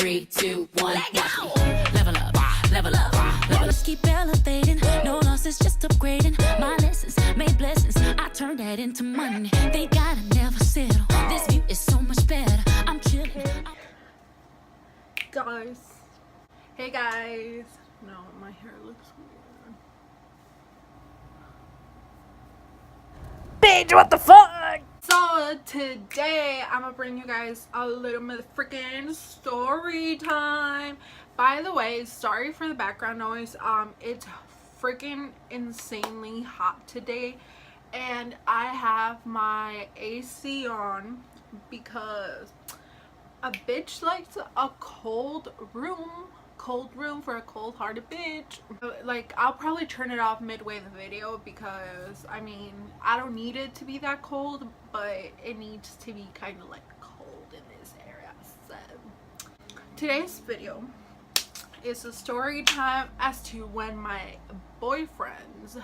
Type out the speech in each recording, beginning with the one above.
3, 2, 1, watch me. Level up, level up, level up. Keep elevating, no losses, just upgrading. My lessons made blessings, I turned that into money. Thank God I never settle. This view is so much better. I'm chilling. Guys, hey guys. No, my hair looks weird. Bitch, what the fuck? So today I'm gonna bring you guys a little motherfucking story time. By the way, sorry for the background noise. It's freaking insanely hot today, and I have my AC on because a bitch likes a cold room for a cold-hearted bitch. Like, I'll probably turn it off midway the video because I mean, I don't need it to be that cold, but it needs to be kind of like cold in this area. So today's video is a story time as to when my boyfriend's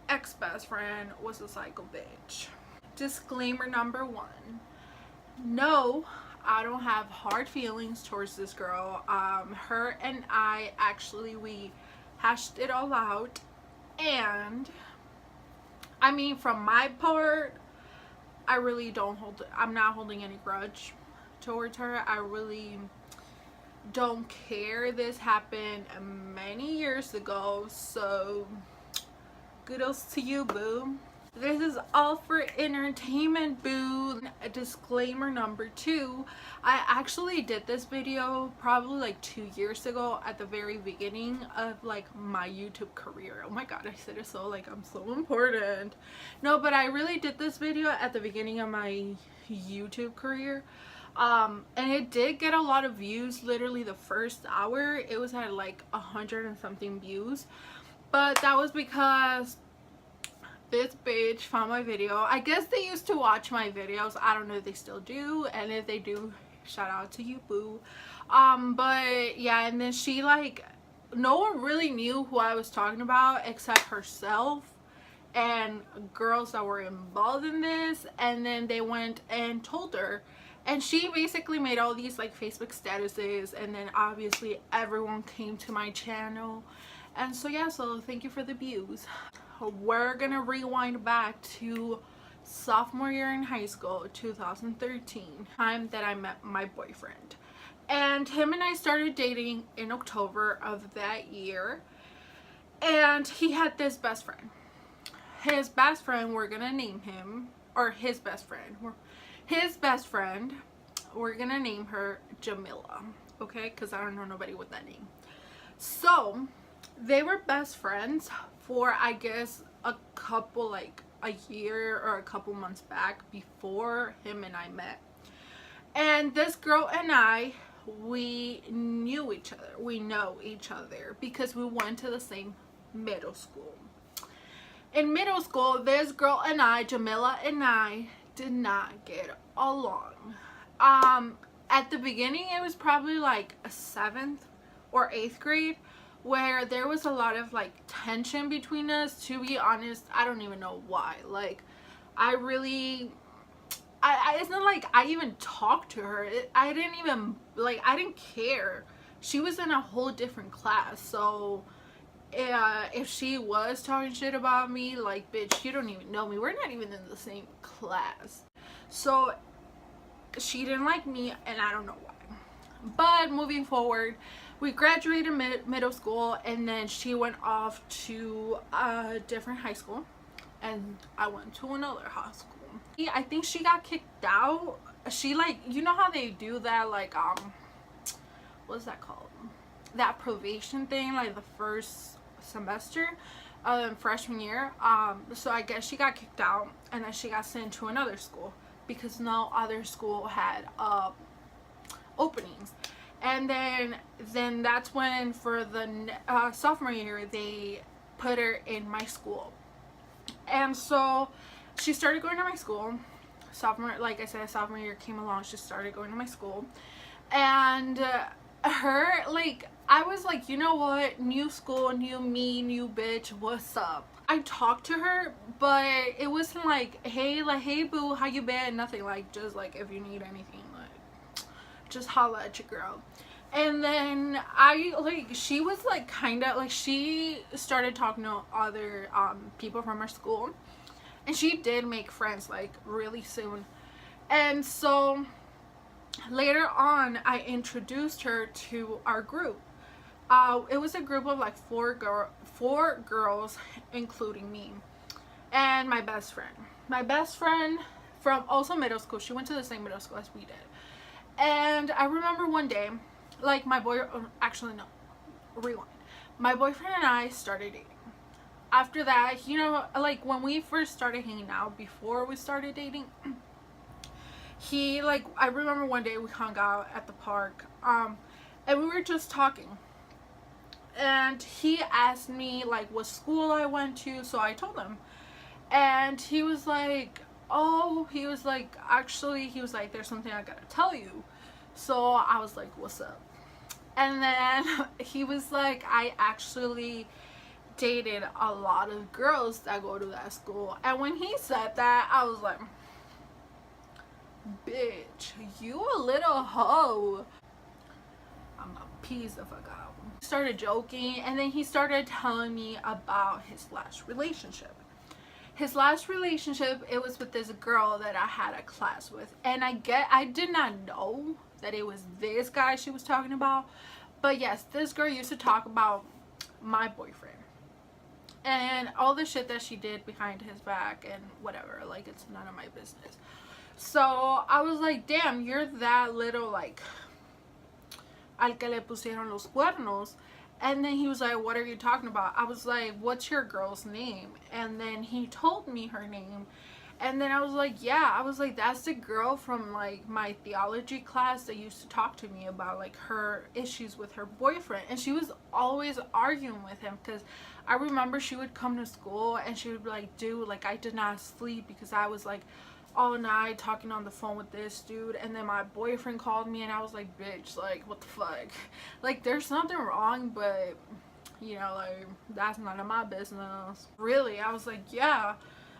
ex-best friend was a psycho bitch. Disclaimer number 1: no, I don't have hard feelings towards this girl. Her and I actually, we hashed it all out, and I mean, from my part, I really I'm not holding any grudge towards her. I really don't care. This happened many years ago, so kudos to you, boo. This is all for entertainment, boo. Disclaimer number 2: I actually did this video probably like 2 years ago at the very beginning of like my YouTube career. Oh my god, I said it so like I'm so important. No, but I really did this video at the beginning of my YouTube career. And it did get a lot of views. Literally the first hour it was at like 100 and something views, but that was because this bitch found my video. I guess they used to watch my videos. I don't know if they still do, and if they do, shout out to you, boo. But yeah, and then she, like, no one really knew who I was talking about except herself and girls that were involved in this, and then they went and told her, and she basically made all these like Facebook statuses, and then obviously everyone came to my channel, and so yeah, so thank you for the views. We're gonna rewind back to sophomore year in high school, 2013, time that I met my boyfriend, and him and I started dating in October of that year. And he had this best friend. His best friend, we're gonna name him, or his best friend, we're gonna name her Jamila, okay, because I don't know nobody with that name. So they were best friends for, I guess, a couple, like a year or a couple months back before him and I met. And this girl and I, we knew each other. We know each other because we went to the same middle school. In middle school, this girl and I, Jamila and I, did not get along. At the beginning, it was probably like a 7th or 8th grade, where there was a lot of like tension between us. To be honest, I don't even know why. Like, it's not like I even talked to her. I didn't even, like, I didn't care. She was in a whole different class, so if she was talking shit about me, like, bitch, you don't even know me. We're not even in the same class. So she didn't like me, and I don't know why. But moving forward, we graduated middle school, and then she went off to a different high school, and I went to another high school. I think she got kicked out. She, like, you know how they do that, like, what's that called? That probation thing, like the first semester, freshman year. So I guess she got kicked out, and then she got sent to another school because no other school had openings. And then that's when, for the sophomore year, they put her in my school. And so she started going to my school. Sophomore, like I said, sophomore year came along, she started going to my school. And her, like, I was like, you know what, new school, new me, new bitch, what's up? I talked to her, but it wasn't like, hey boo, how you been? Nothing. Like, just like, if you need anything, like, just holla at your girl. And then I, like, she was like kind of like, she started talking to other people from our school, and she did make friends like really soon. And so later on I introduced her to our group. It was a group of like four girls, including me and my best friend from also middle school. She went to the same middle school as we did. And I remember one day, like, my boyfriend and I started dating. After that, you know, like, when we first started hanging out, before we started dating, he, like, I remember one day we hung out at the park, and we were just talking, and he asked me, like, what school I went to, so I told him, and he was like, oh, he was like, actually, he was like, there's something I gotta tell you. So I was like, what's up? And then he was like, I actually dated a lot of girls that go to that school. And when he said that, I was like, bitch, you a little hoe. I'm a piece of a guy. Started joking, and then he started telling me about his last relationship. His last relationship, it was with this girl that I had a class with. And I did not know that it was this guy she was talking about. But yes, this girl used to talk about my boyfriend and all the shit that she did behind his back and whatever. Like, it's none of my business. So I was like, damn, you're that little, like, al que le pusieron los cuernos. And then he was like, what are you talking about? I was like, what's your girl's name? And then he told me her name. And then I was like, yeah. I was like, that's the girl from, like, my theology class that used to talk to me about, like, her issues with her boyfriend. And she was always arguing with him, because I remember she would come to school and she would be like, dude, like, I did not sleep because I was, like, all night talking on the phone with this dude. And then my boyfriend called me, and I was like, bitch, like, what the fuck? Like, there's nothing wrong, but, you know, like, that's none of my business. Really, I was like, yeah.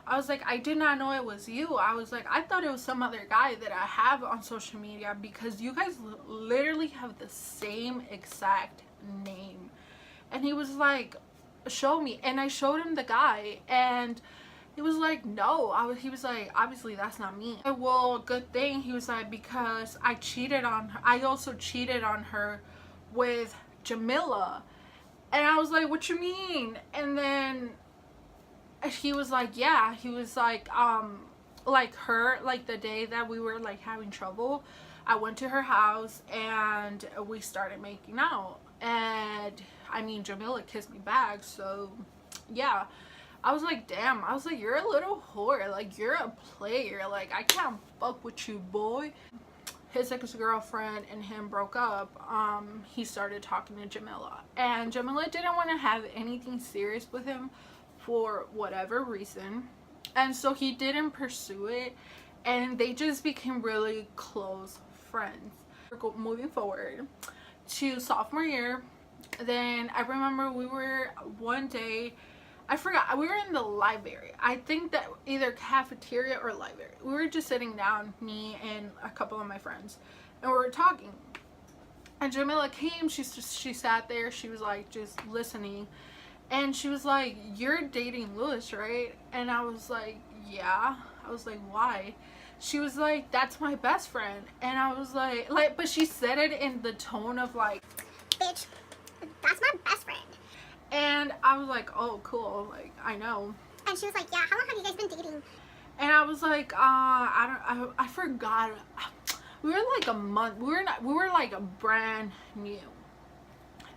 I was like, I did not know it was you. I was like, I thought it was some other guy that I have on social media, because you guys literally have the same exact name. And he was like, show me. And I showed him the guy, and he was like, no. He was like, obviously that's not me. Well, good thing. He was like, because I cheated on her. I also cheated on her with Jamila. And I was like, what you mean? And then he was like, yeah. He was like her, like, the day that we were, like, having trouble, I went to her house and we started making out. And I mean, Jamila kissed me back, so yeah. I was like, damn. I was like, you're a little whore. Like, you're a player. Like, I can't fuck with you, boy. His ex-girlfriend and him broke up. He started talking to Jamila. And Jamila didn't want to have anything serious with him for whatever reason. And so he didn't pursue it. And they just became really close friends. Moving forward to sophomore year, then I remember we were one day, I forgot, we were in the library. I think that either cafeteria or library. We were just sitting down, me and a couple of my friends, and we were talking. And Jamila came, she sat there, she was like just listening. And she was like, you're dating Lewis, right? And I was like, yeah. I was like, why? She was like, that's my best friend. And I was like, but she said it in the tone of like, bitch, that's my best friend. And I was like, oh, cool, like, I know. And she was like, yeah, how long have you guys been dating? And I was like, I forgot. We were like a month, we were like a brand new.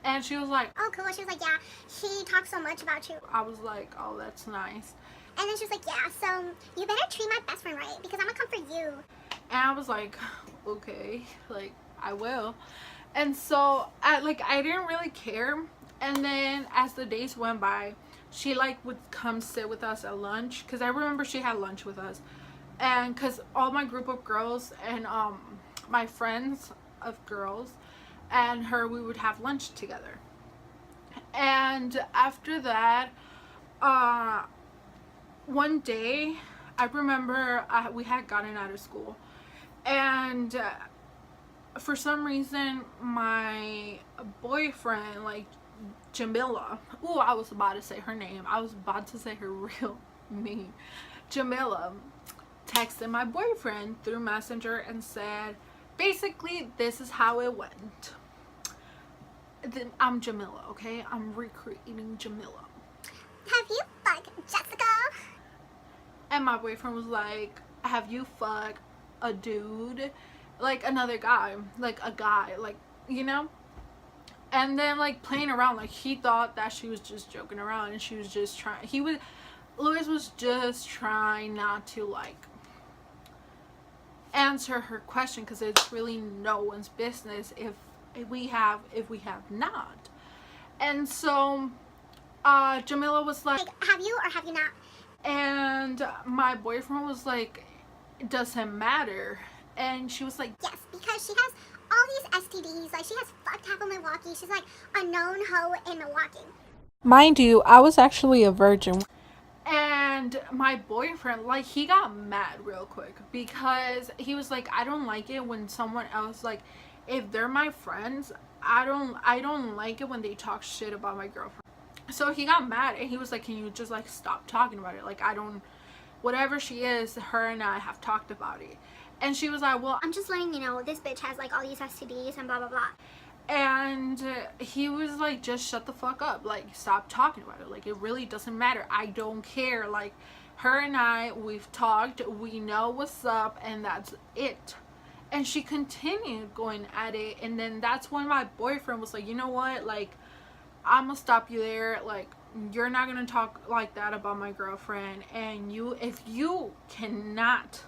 And she was like, oh, cool. She was like, yeah, he talks so much about you. I was like, oh, that's nice. And then she was like, yeah, so you better treat my best friend right, because I'm gonna come for you. And I was like, okay, like, I will. And so I didn't really care. And then as the days went by, she like would come sit with us at lunch, because I remember she had lunch with us. And because all my group of girls and my friends of girls and her, we would have lunch together. And after that, one day, I remember we had gotten out of school, and for some reason my boyfriend, like Jamila, oh, I was about to say her name, I was about to say her real name, Jamila, texted my boyfriend through Messenger and said, basically, this is how it went. I'm Jamila, okay? I'm recreating Jamila. Have you fucked Jessica? And my boyfriend was like, have you fucked a dude? Like another guy. Like a guy. Like, you know? And then like playing around. Like he thought that she was just joking around. And she was just trying. Louis was just trying not to like answer her question. Because it's really no one's business if we have not. And so Jamila was like, have you or have you not? And my boyfriend was like, it doesn't matter. And she was like, yes, because she has all these STDs. Like, she has fucked half of Milwaukee. She's like a known hoe in Milwaukee. mind you, I was actually a virgin. And my boyfriend, like, he got mad real quick because he was like, I don't like it when someone else, like, if they're my friends, I don't like it when they talk shit about my girlfriend. So he got mad and he was like, can you just like stop talking about it? Like, whatever she is, her and I have talked about it. And she was like, well, I'm just letting you know, this bitch has like all these STDs and blah blah blah. and he was like, just shut the fuck up, like stop talking about it, like it really doesn't matter, I don't care, like her and I, we've talked, we know what's up, and that's it. And she continued going at it. And then that's when my boyfriend was like, you know what, like I'm gonna stop you there, like you're not gonna talk like that about my girlfriend, and if you cannot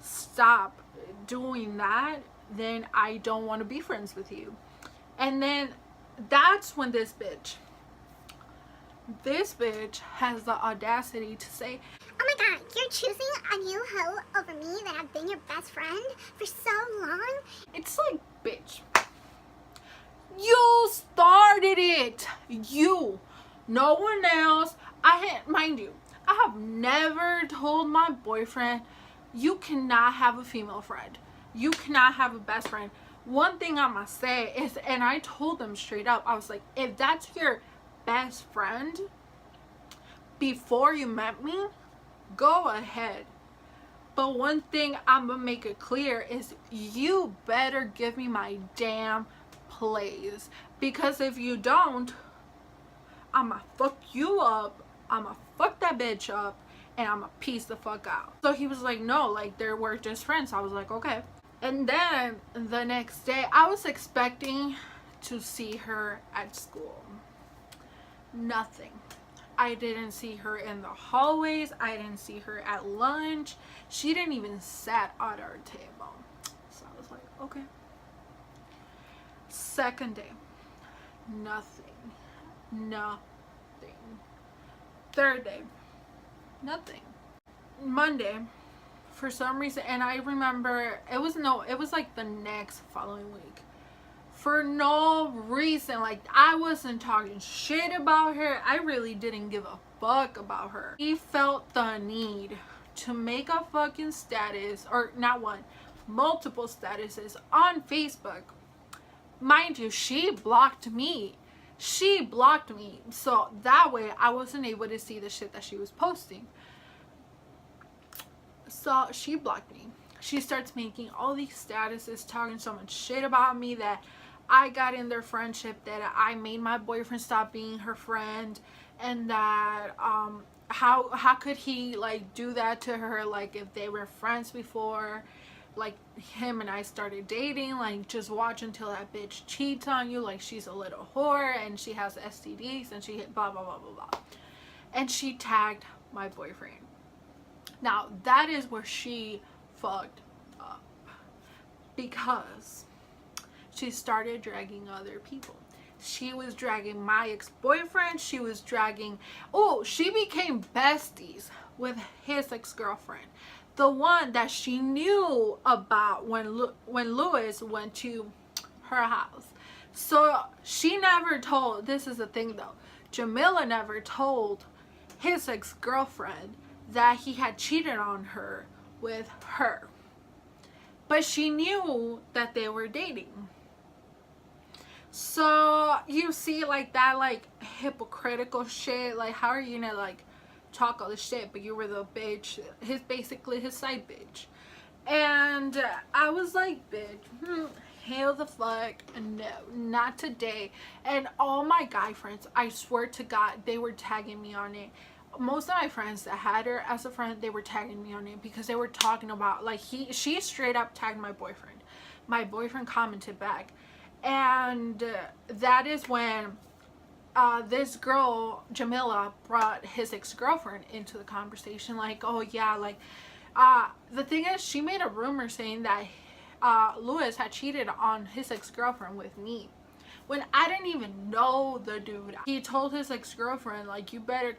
stop doing that, then I don't want to be friends with you. And then that's when this bitch has the audacity to say, oh my god, you're choosing a new hoe over me that I've been your best friend for so long? it's like, bitch, you started it, you, no one else. Mind you, I have never told my boyfriend, you cannot have a female friend, you cannot have a best friend. One thing I must say is, and I told them straight up, I was like, if that's your best friend before you met me, go ahead. But one thing I'm gonna make it clear is, you better give me my damn plays, because if you don't, I'ma fuck you up, I'ma fuck that bitch up, and I'ma piece the fuck out. So he was like, no, like we're just friends. I was like, okay. And then the next day, I was expecting to see her at school. Nothing. I didn't see her in the hallways. I didn't see her at lunch. She didn't even sit at our table. So I was like, okay. Second day. Nothing. Third day. Nothing. Monday, for some reason, and I remember it was like the next following week, for no reason, like I wasn't talking shit about her, I really didn't give a fuck about her. He felt the need to make a fucking status, or not one, multiple statuses on Facebook. Mind you, she blocked me, so that way I wasn't able to see the shit that she was posting. So she blocked me. She starts making all these statuses talking so much shit about me, that I got in their friendship, that I made my boyfriend stop being her friend, and that how could he like do that to her, like if they were friends before, like him and I started dating, like just watch until that bitch cheats on you, like she's a little whore and she has STDs and she blah blah blah blah blah. And she tagged my boyfriend. Now that is where she fucked up, because she started dragging other people. She was dragging my ex-boyfriend. She was dragging, she became besties with his ex-girlfriend, the one that she knew about when Louis went to her house. So she never told, this is the thing though, Jamila never told his ex-girlfriend that he had cheated on her with her. but she knew that they were dating. So you see, like, that, like, hypocritical shit. Like, how are you gonna, like, talk all this shit, but you were the bitch, basically his side bitch? And I was like, bitch, hell the fuck no, not today. And all my guy friends, I swear to God, they were tagging me on it. Most of my friends that had her as a friend, they were tagging me on it because they were talking about, like, she straight up tagged my boyfriend. My boyfriend commented back. And that is when this girl, Jamila, brought his ex-girlfriend into the conversation. Like, oh yeah, like, the thing is, she made a rumor saying that Lewis had cheated on his ex-girlfriend with me, when I didn't even know the dude. He told his ex-girlfriend, like, you better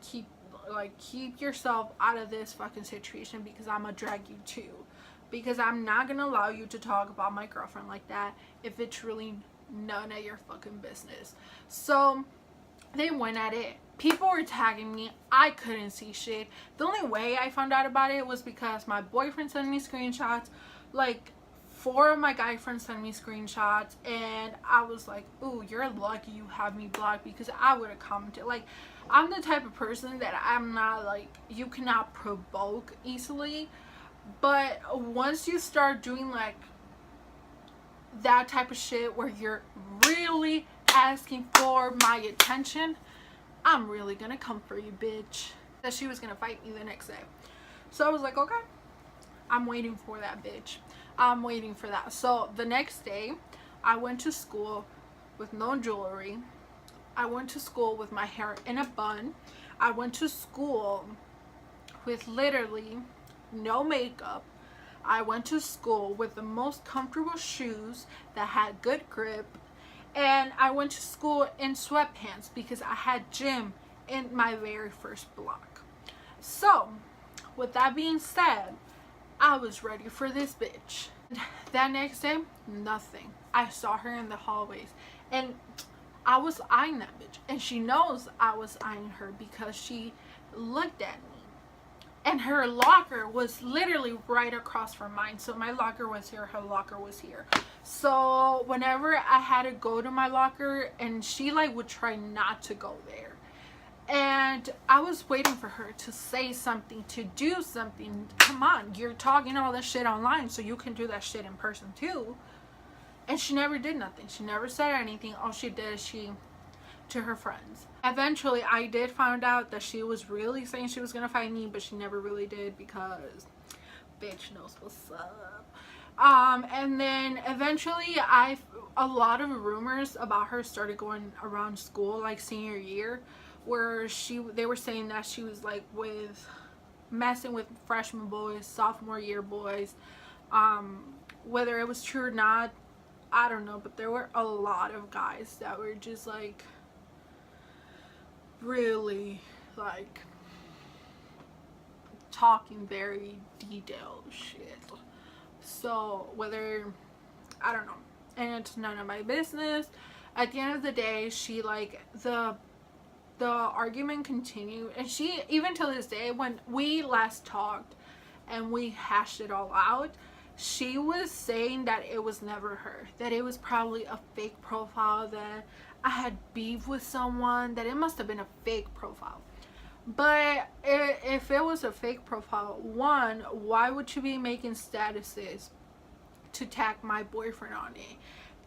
keep yourself out of this fucking situation, because I'm gonna drag you too, because I'm not gonna allow you to talk about my girlfriend like that if it's really none of your fucking business. So they went at it. People were tagging me. I couldn't see shit. The only way I found out about it was because my boyfriend sent me screenshots. Like, 4 of my guy friends sent me screenshots, and I was like, ooh, you're lucky you have me blocked, because I would have commented. Like, I'm the type of person that I'm not, like, you cannot provoke easily. But once you start doing, like, that type of shit where you're really asking for my attention, I'm really gonna come for you, bitch. That she was gonna fight me the next day. So I was like, okay, I'm waiting for that, bitch. I'm waiting for that. So the next day, I went to school with no jewelry. I went to school with my hair in a bun. I went to school with literally no makeup. I went to school with the most comfortable shoes that had good grip. And I went to school in sweatpants because I had gym in my very first block. So, with that being said, I was ready for this bitch. That next day, nothing. I saw her in the hallways, and I was eyeing that bitch. And she knows I was eyeing her because she looked at me. And her locker was literally right across from mine. So my locker was here, her locker was here. So whenever I had to go to my locker, and she, like, would try not to go there. And I was waiting for her to say something, to do something. Come on, you're talking all this shit online, so you can do that shit in person too. And she never did nothing. She never said anything. All she did is to her friends. Eventually, I did find out that she was really saying she was gonna fight me, but she never really did, because bitch knows what's up. And then eventually, a lot of rumors about her started going around school, like senior year, where they were saying that she was, like, messing with freshman boys, sophomore year boys. Whether it was true or not, I don't know, but there were a lot of guys that were just, like, really, like, talking very detailed shit. So whether, I don't know, and it's none of my business. At the end of the day, she, like, the argument continued, and she, even till this day, when we last talked and we hashed it all out, she was saying that it was never her, that it was probably a fake profile, that I had beef with someone, that it must have been a fake profile. But if it was a fake profile, one, why would you be making statuses to tag my boyfriend on it,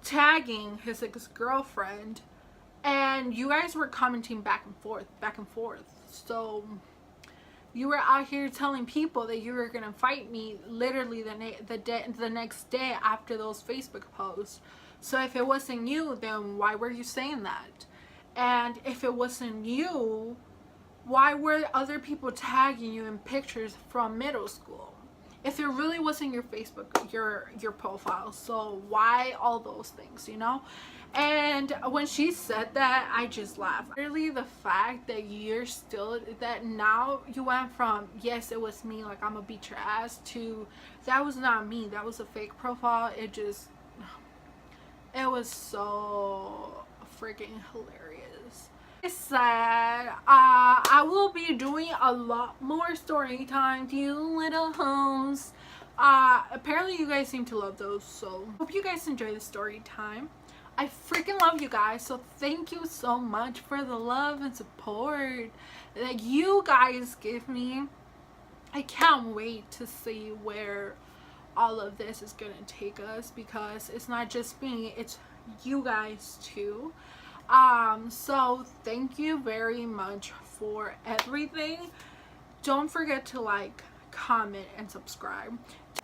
tagging his ex-girlfriend, and you guys were commenting back and forth. So you were out here telling people that you were gonna fight me literally the next day after those Facebook posts. So if it wasn't you, then why were you saying that? And if it wasn't you, why were other people tagging you in pictures from middle school? If it really wasn't your Facebook, your profile, so why all those things, you know? And when she said that, I just laughed. Really, the fact that you're still, that now you went from, yes, it was me, like, I'm gonna beat your ass, to, that was not me, that was a fake profile. It was so freaking hilarious. I said, I will be doing a lot more story times, you little hoes. Apparently you guys seem to love those, so hope you guys enjoy the story time. I freaking love you guys, so thank you so much for the love and support that you guys give me. I can't wait to see where all of this is gonna take us, because it's not just me, it's you guys too. So thank you very much for everything. Don't forget to like, comment, and subscribe.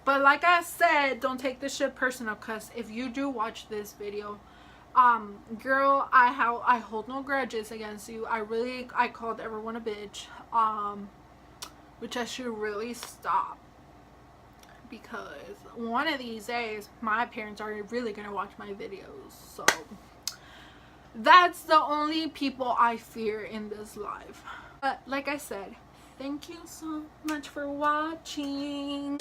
But like I said, don't take this shit personal, because if you do watch this video, girl, I hold no grudges against you. I called everyone a bitch, which I should really stop, because one of these days my parents are really gonna watch my videos. So that's the only people I fear in this life. But like I said, thank you so much for watching.